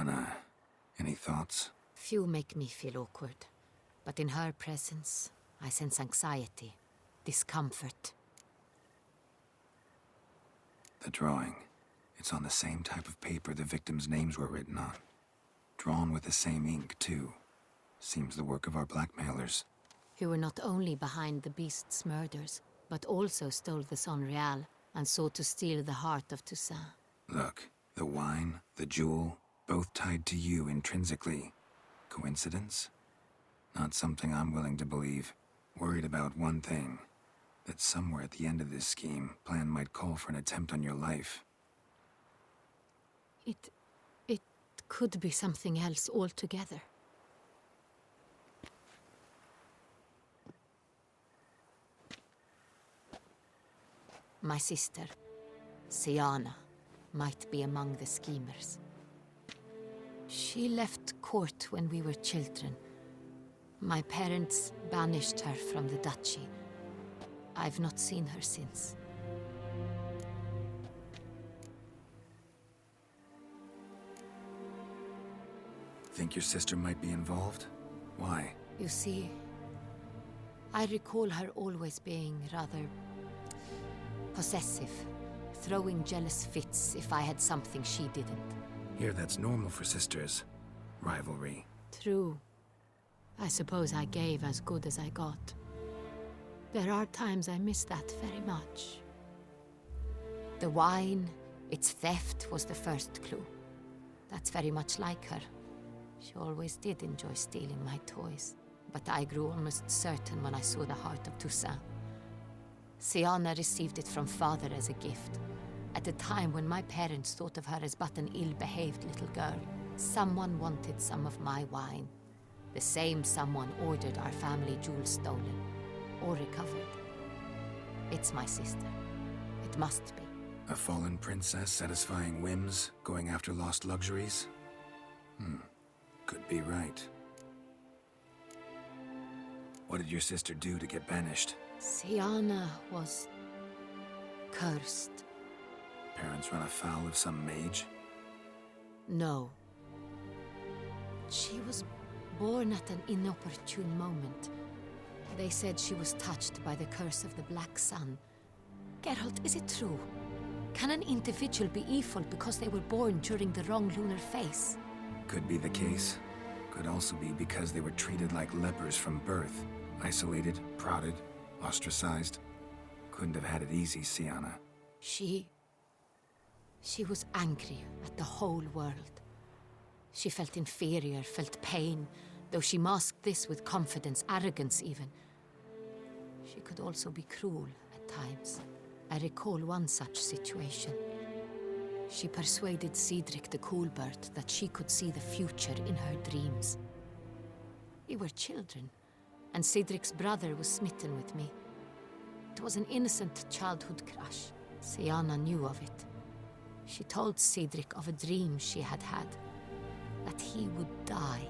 Sienna, any thoughts? Few make me feel awkward, but in her presence, I sense anxiety, discomfort. The drawing. It's on the same type of paper the victims' names were written on. Drawn with the same ink, too. Seems the work of our blackmailers. Who were not only behind the beast's murders, but also stole the Son Real and sought to steal the heart of Toussaint. Look, the wine, the jewel, both tied to you intrinsically. Coincidence? Not something I'm willing to believe. Worried about one thing. That somewhere at the end of this scheme, plan might call for an attempt on your life. It could be something else altogether. My sister, Sienna, might be among the schemers. She left court when we were children. My parents banished her from the duchy. I've not seen her since. Think your sister might be involved? Why? You see, I recall her always being rather possessive, throwing jealous fits if I had something she didn't. Here, that's normal for sisters. Rivalry. True. I suppose I gave as good as I got. There are times I miss that very much. The wine, its theft, was the first clue. That's very much like her. She always did enjoy stealing my toys. But I grew almost certain when I saw the heart of Toussaint. Sienna received it from father as a gift. At a time when my parents thought of her as but an ill-behaved little girl, someone wanted some of my wine. The same someone ordered our family jewels stolen, or recovered. It's my sister. It must be. A fallen princess satisfying whims, going after lost luxuries? Could be right. What did your sister do to get banished? Sienna was cursed. Parents run afoul of some mage? No. She was born at an inopportune moment. They said she was touched by the curse of the Black Sun. Geralt, is it true? Can an individual be evil because they were born during the wrong lunar phase? Could be the case. Could also be because they were treated like lepers from birth. Isolated, prodded, ostracized. Couldn't have had it easy, Sienna. She was angry at the whole world. She felt inferior, felt pain, though she masked this with confidence, arrogance even. She could also be cruel at times. I recall one such situation. She persuaded Cedric the Coolbird that she could see the future in her dreams. We were children, and Cedric's brother was smitten with me. It was an innocent childhood crush. Sienna knew of it. She told Cedric of a dream she had had, that he would die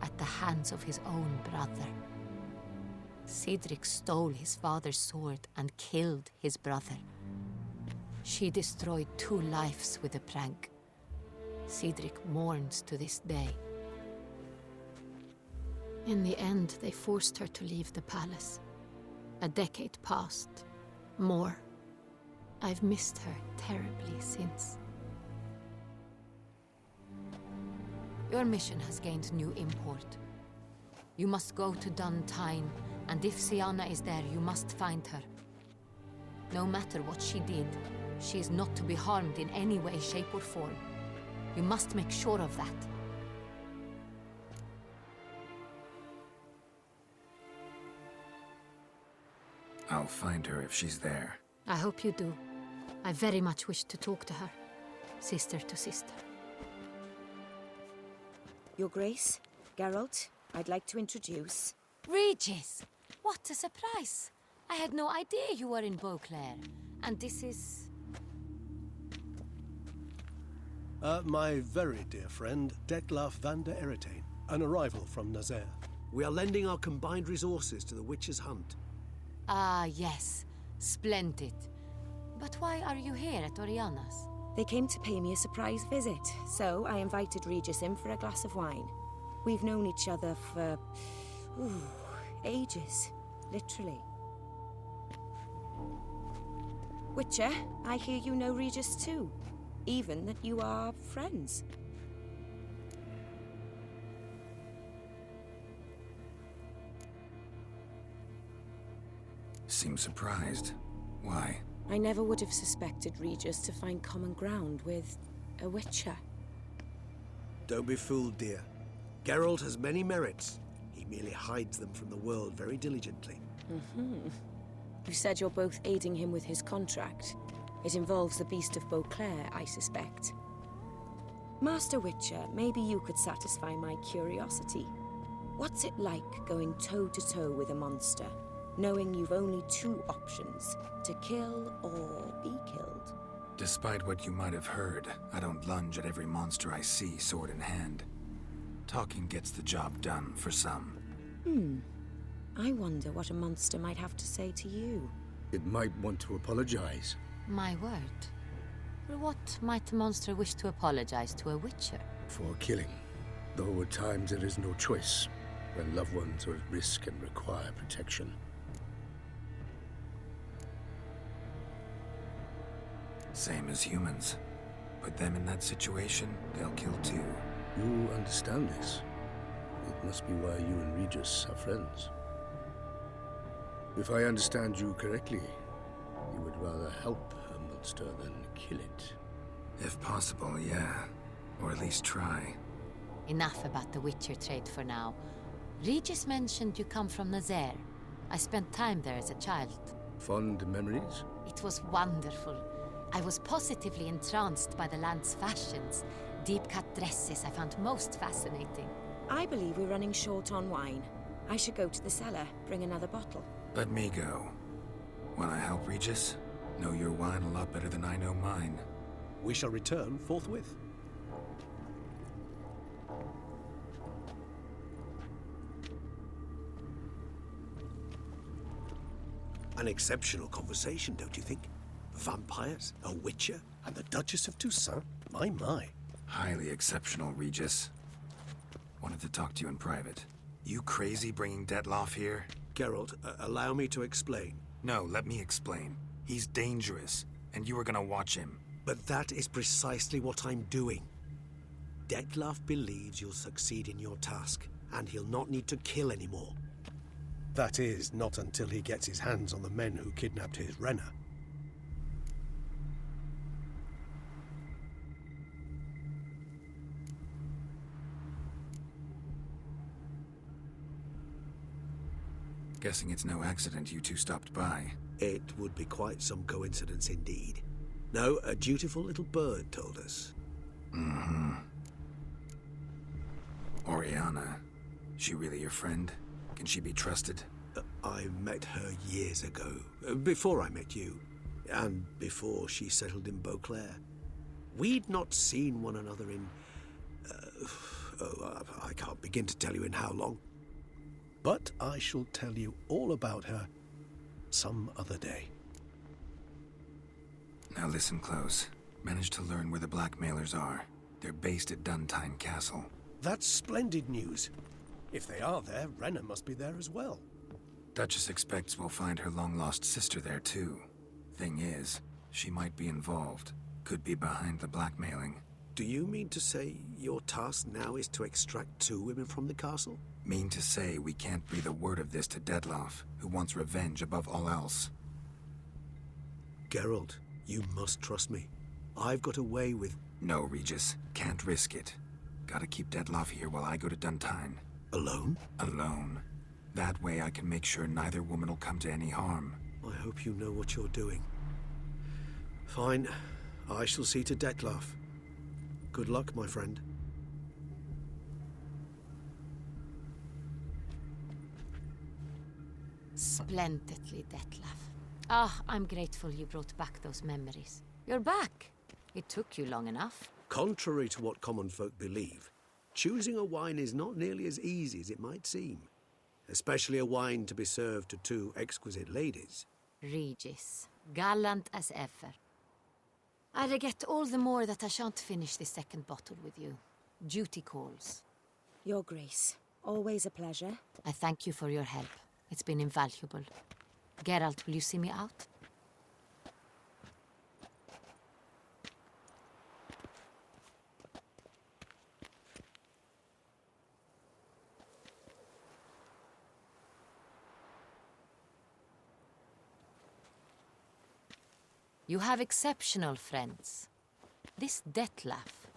at the hands of his own brother. Cedric stole his father's sword and killed his brother. She destroyed 2 lives with a prank. Cedric mourns to this day. In the end, they forced her to leave the palace. A decade passed. More. I've missed her terribly since. Your mission has gained new import. You must go to Dun Tine, and if Sienna is there, you must find her. No matter what she did, she is not to be harmed in any way, shape, or form. You must make sure of that. I'll find her if she's there. I hope you do. I very much wish to talk to her, sister to sister. Your Grace, Geralt, I'd like to introduce... Regis! What a surprise! I had no idea you were in Beauclair. And this is... My very dear friend, Dettlaff van der Eretain, an arrival from Nazaire. We are lending our combined resources to the Witch's Hunt. Ah, yes. Splendid. But why are you here at Oriana's? They came to pay me a surprise visit, so I invited Regis in for a glass of wine. We've known each other for... ages. Literally. Witcher, I hear you know Regis too. Even that you are friends. Seem surprised. Why? I never would have suspected Regis to find common ground with a Witcher. Don't be fooled, dear. Geralt has many merits. He merely hides them from the world very diligently. You said you're both aiding him with his contract. It involves the Beast of Beauclair, I suspect. Master Witcher, maybe you could satisfy my curiosity. What's it like going toe-to-toe with a monster, knowing you've only two options, to kill or be killed? Despite what you might have heard, I don't lunge at every monster I see sword in hand. Talking gets the job done for some. I wonder what a monster might have to say to you. It might want to apologize. My word. For what might a monster wish to apologize to a Witcher? For killing. Though at times there is no choice, when loved ones are at risk and require protection. Same as humans. Put them in that situation, they'll kill too. You understand this. It must be why you and Regis are friends. If I understand you correctly, you would rather help a monster than kill it. If possible, yeah. Or at least try. Enough about the Witcher trade for now. Regis mentioned you come from Nazaire. I spent time there as a child. Fond memories? It was wonderful. I was positively entranced by the land's fashions. Deep-cut dresses I found most fascinating. I believe we're running short on wine. I should go to the cellar, bring another bottle. Let me go. Wanna help, Regis? Know your wine a lot better than I know mine. We shall return forthwith. An exceptional conversation, don't you think? Vampires, a witcher, And the Duchess of Toussaint? My. Highly exceptional, Regis. Wanted to talk to you in private. You crazy bringing Detloff here? Geralt, allow me to explain. No, let me explain. He's dangerous, and you were gonna watch him. But that is precisely what I'm doing. Detloff believes you'll succeed in your task, and he'll not need to kill anymore. That is, not until he gets his hands on the men who kidnapped his Renna. Guessing it's no accident you two stopped by. It would be quite some coincidence indeed. No, a dutiful little bird told us. Oriana. She really your friend? Can she be trusted? I met her years ago, before I met you, and before she settled in Beauclair. We'd not seen one another in... I can't begin to tell you in how long. But I shall tell you all about her some other day. Now listen close. Managed to learn where the blackmailers are. They're based at Duntine Castle. That's splendid news. If they are there, Renna must be there as well. Duchess expects we'll find her long-lost sister there too. Thing is, she might be involved. Could be behind the blackmailing. Do you mean to say your task now is to extract 2 women from the castle? Mean to say we can't breathe a word of this to Detloff, who wants revenge above all else. Geralt, you must trust me. I've got a way with... No, Regis. Can't risk it. Gotta keep Detloff here while I go to Duntine. Alone? Alone. That way I can make sure neither woman will come to any harm. I hope you know what you're doing. Fine. I shall see to Detloff. Good luck, my friend. Splendidly, Detlaff. Ah, I'm grateful you brought back those memories. You're back. It took you long enough. Contrary to what common folk believe, choosing a wine is not nearly as easy as it might seem. Especially a wine to be served to 2 exquisite ladies. Regis, gallant as ever. I regret all the more that I shan't finish this second bottle with you. Duty calls. Your Grace, always a pleasure. I thank you for your help. It's been invaluable. Geralt, will you see me out? You have exceptional friends. This Detlef,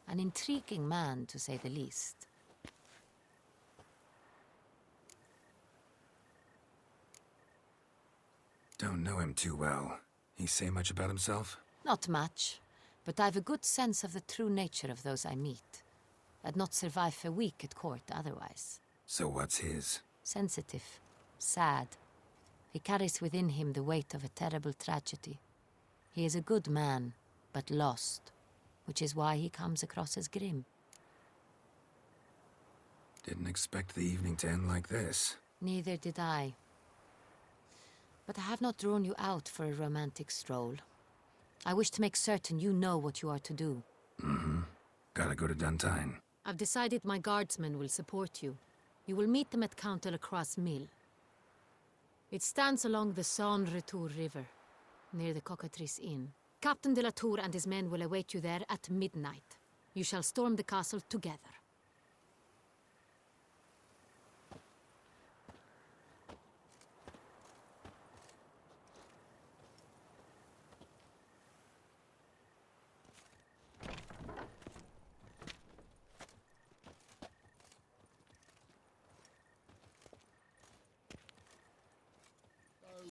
an intriguing man to say the least. Don't know him too well. He say much about himself? Not much, but I've a good sense of the true nature of those I meet. I'd not survive a week at court otherwise. So what's his? Sensitive, sad. He carries within him the weight of a terrible tragedy. He is a good man, but lost, which is why he comes across as grim. Didn't expect the evening to end like this. Neither did I. But I have not drawn you out for a romantic stroll. I wish to make certain you know what you are to do. Mm-hmm. Gotta go to Duntine. I've decided my guardsmen will support you. You will meet them at Count de la Croix's mill. It stands along the Saône-Retour River, near the Cockatrice Inn. Captain de la Tour and his men will await you there at midnight. You shall storm the castle together.